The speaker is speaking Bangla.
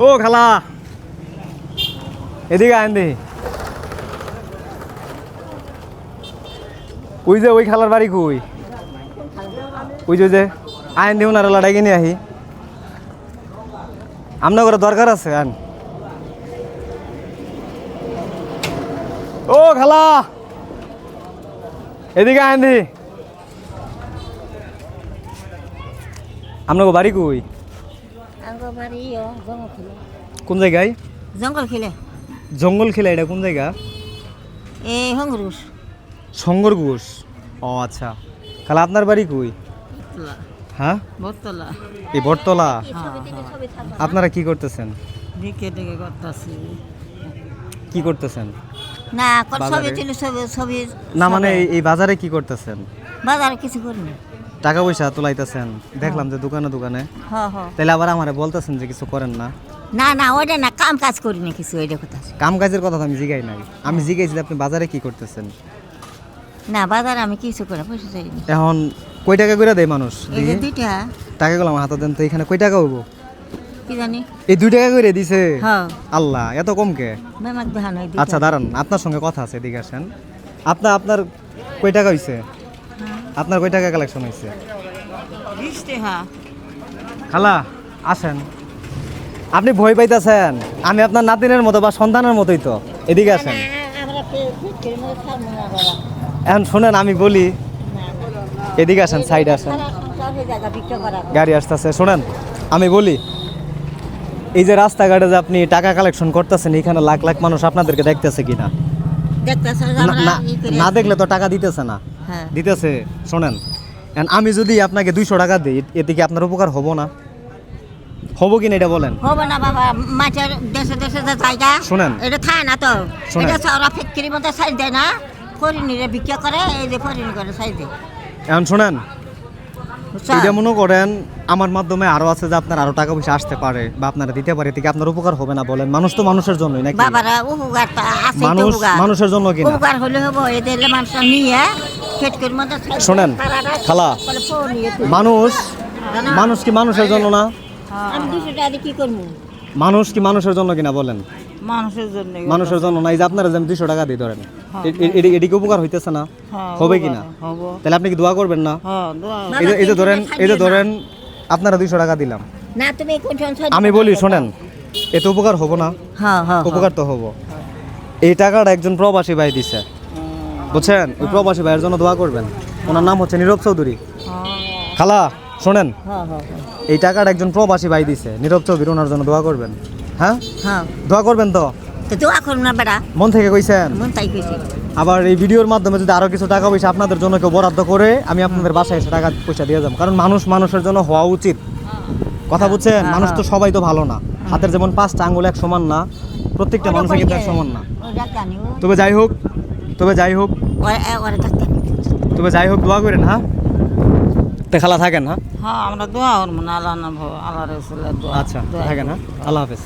ও খালা এদিকে আইন দেখি। ওই যে ওই খালার বাড়ি কই? ওই যে আইন দিও না লড়াই কিনে আহি। আপনার করে দরকার আছে আন। ও খালা এদিকে আইন দেখি। আপনার বাড়ি কই? কোন জায়গায়? জঙ্গল খেলে জঙ্গল খেলা এটা কোন জায়গা? এই হংরুস শঙ্কর ঘোষ। ও আচ্ছা, খালা আপনার বাড়ি কই? হ্যাঁ বটতলা এই বটতলা। আপনারা কি করতেছেন? দিকে দিকে করতেছি কি করতেছেন না ছবি বাজারে? তুলি ছবি না মানে এই বাজারে কি করতেছেন? বাজারে কিছু করি না। টাকা পয়সা তোলাইতেছেন দেখলাম যে দোকানে দোকানে, হ্যাঁ হ্যাঁ তাহলে আবার আমারে বলতেছেন যে কিছু করেন না। না না ওইটা না কাম কাজ করি না কিছু ওইটা কথা কাম কাজের কথা তো আমি জিগাই নাই, আমি জিগাইছি যে আপনি বাজারে কি করতেছেন। না বাজারে আমি কিছু করি না, পয়সা চাই না। এখন কয় টাকা করে দেয় মানুষ? এই যে দেখি দুইটা টাকাগুলো আমার হাতে দেন তো। এখানে কয় টাকা হইব? কি জানি এই 2 টাকা করে দিছে। হ্যাঁ আল্লাহ এত কম কে? মেমাক দেখানো হয় আচ্ছা দাঁড়ান, আপনার সঙ্গে কথা আছে, এদিকে আসেন। আপনার কয় টাকা হইছে? আপনার কয় টাকা কালেকশন হইছে? 20 টাকা। খালা আসেন। আপনি ভয় পাইতেছেন, আমি আপনার নাতিনের মতো বা সন্তানের মতোই তো। এদিকে আসেন। এখন শোনেন আমি বলি, এদিকে আসেন, সাইডে আসেন, গাড়ি আসতেছে। শোনেন আমি বলি, এই যে রাস্তাঘাটে যে আপনি টাকা কালেকশন করতেছেন, এখানে লাখ লাখ মানুষ আপনাদেরকে দেখতেছে কিনা? না দেখলে তো টাকা দিতেছে না। হ্যাঁ। দিতেছে। শোনেন এখন আমি যদি আপনাকে 200 টাকা দিই, এতে কি আপনার উপকার হবো না? হবো কিনা এটা বলেন। হবে না বাবা, মাছের দেশে দেশে যে জায়গা শোনেন। এটা খায় না তো, শোনেন। এটা ওরা ফ্যাক্টরির মধ্যে সাইজ দেয় না, ফরিনিরে বিক্রি করে, এই যে ফরিনি করে সাইজ দেয়। এখন শোনেন, বুঝছো? এটা মনে করেন আমার মাধ্যমে আরো আছে যে আপনার আরো টাকা পয়সা আসতে পারে বা আপনারা দিতে পারে, এতে কি আপনার উপকার হবে না বলেন? মানুষ তো মানুষের জন্যই নাকি? বাবারা উপকার আছে, মানুষ মানুষের জন্য কিনা? উপকার হলে হবো, এদের মানুষ নিয়ে ফ্যাক্টরির মধ্যে শোনেন খালা, মানুষ মানুষ কি মানুষের জন্য না? আমি 200 টাকা দিয়ে কি করবো? মানুষ কি মানুষের জন্য কিনা বলেন? মানুষের জন্য মানুষের জন্য না। এই যে আপনারা যে 200 টাকা দিয়ে ধরেন, এদিকে উপকার হইতেছে না? হবে কিনা? হবো। তাহলে আপনি কি দোয়া করবেন না? হ্যাঁ এই যে ধরেন আপনারা 200 টাকা দিলাম, না তুমি কোন আমি বলি শোনেন, এতে উপকার হবো না? হ্যাঁ হ্যাঁ উপকার তো হবো। এই টাকাটা একজন প্রবাসী ভাই দিছে, বুঝছেন? ওই প্রবাসী ভাইয়ের জন্য দোয়া করবেন। ওনার নাম হচ্ছে নীরব চৌধুরী। খালা শোনেন, হ্যাঁ হ্যাঁ এই টাকাটা একজন প্রবাসী ভাই দিছে, নীরব চৌধুরী, ওনার জন্য দোয়া করবেন। হ্যাঁ হ্যাঁ দোয়া করবেন তো? তো দোয়া করুন না বেটা, মন থেকে কইছেন? মন তাই কইছি। আবার এই ভিডিওর মাধ্যমে যদি আরো কিছু টাকা পয়সা আপনাদের জন্য কেউ বরাদ্দ করে, আমি আপনাদের বাসায় এসে টাকা পয়সা দিয়ে যাবো। কারণ মানুষ মানুষের জন্য হওয়া উচিত, কথা বুঝছেন? মানুষ তো সবাই তো ভালো না, হাতের যেমন 5টা আঙ্গুল এক সমান না, প্রত্যেকটা মানুষের কিন্তু এক সমান না। তবে যাই হোক তবে যাই হোক দোয়া করেন। হ্যাঁ তো খালা থাকেন। হ্যাঁ হ্যাঁ আমরা দোয়া করবো না, আল্লাহ না আল্লাহ রসুলের দোয়া। আচ্ছা থাকেন। হ্যাঁ আল্লাহ হাফেজ।